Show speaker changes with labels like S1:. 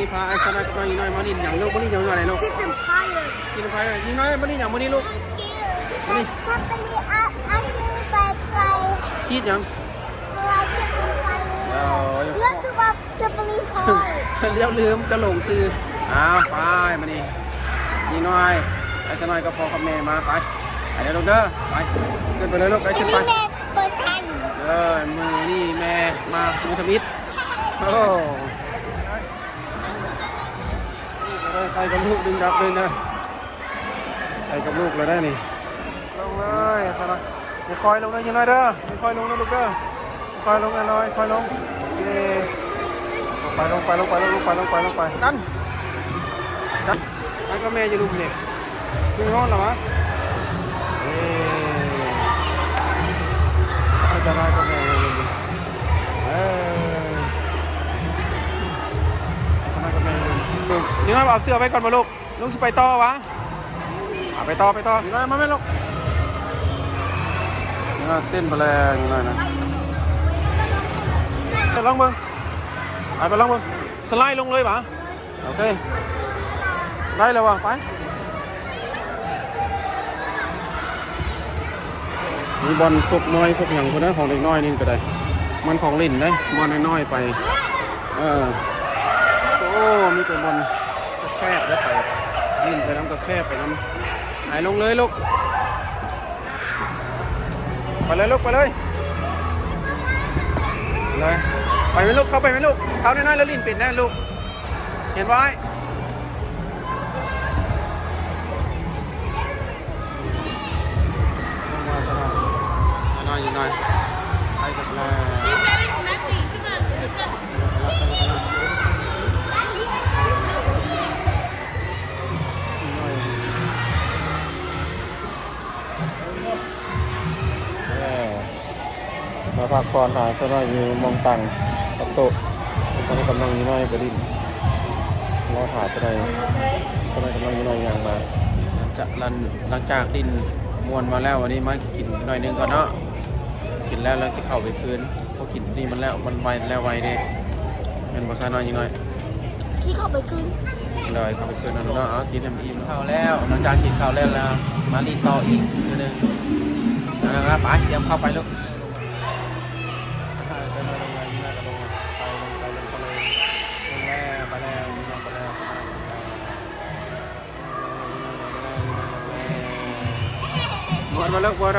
S1: นี้พาไอ้สนายกับน้องอีน้อยมานี่อย่างลูกมานี่อย่างอะไรลูก
S2: Kids Empire.
S1: กินไปอีน้อยมานี่อย่างมานี่ลูก
S2: Like Trampoline, actually by
S1: คิดอย่าง
S2: Kids Empire. Look about Trampoline Park.
S1: เลี้ยวลืมจะหลงซื้อไปมานี่อีน้อยไอ้สนายกับพ่อกับแม่มาไปเดี๋ยวลูกเด้อไปขึ้นไปเลยลูกไอ้ขึ้นไป
S2: First time.
S1: มือนี่แม่มามือทมิดโอ้ไปกับลูกดึงดับเลยนะไปกับลูกเลยได้นี่ลงเลยสนะอย่าคอยลงนะยังไงเด้ออย่าคอยลงนะลูกเด้อคอยลงหน่อยคอยลงเย่ไปลงไปกันแล้วก็แม่จะลุมเนี่ยยังร้อนเหรอวะจะได้ก็แม่ยังลุมนี่น้อยเอาเสื้อไว้ก่อนมาลูกลุงสิไปต่อวะไปต่อนี่น้อยมาไหมลูกนี่น้อยเต้นไปแล้วนี่น้อยนะไปลองเบิ้งไปลองเบิ้งสไลด์ลงเลยปะโอเคได้เลยวะไปมีบอลสุกน้อยสุกอย่างคนนั้นของเด็กน้อยนี่ก็ได้มันของลิ่นได้บอลน้อยๆไปโอ้มีแต่บอลแคบแล้วไปลิ่นไปน้ำก็แคบไปน้ำหายลงเลยลูกไปเลยลูกไปเลยไปไหมลูกเข้าไปไหมลูกเข้าน้อยๆแล้วลิ่นปิดแน่ลูกเห็นไว้อยู่หน่อยไปกับแม่มาพักผ่อนหาสนอยอยู่มองตังกับโต๊ะสนอยกำลังอยู่หน่อยกระดิ่งรอถ่ายสนอยกำลังอยู่หน่อยอย่างมาหลังจากดินมวนมาแล้ววันนี้มากินหน่อยนึงก่อนเนาะกินแล้วสิเข้าไปคืนพอกินนี่มันแล้วมันไวแล้วไวเด้เป็นภาษาหน่อยยังไง
S2: ที่เข้าไปคืน
S1: เลยเข้าไปคืนนั่นเนาะเอาสีน้ำอิ่มเข้าแล้วหลังจากกินข้าวแล้วมาลีต่ออีกนิดนึงนะครับป๋าเตรียมเข้าไปลูกหมดมาแล้วกว่า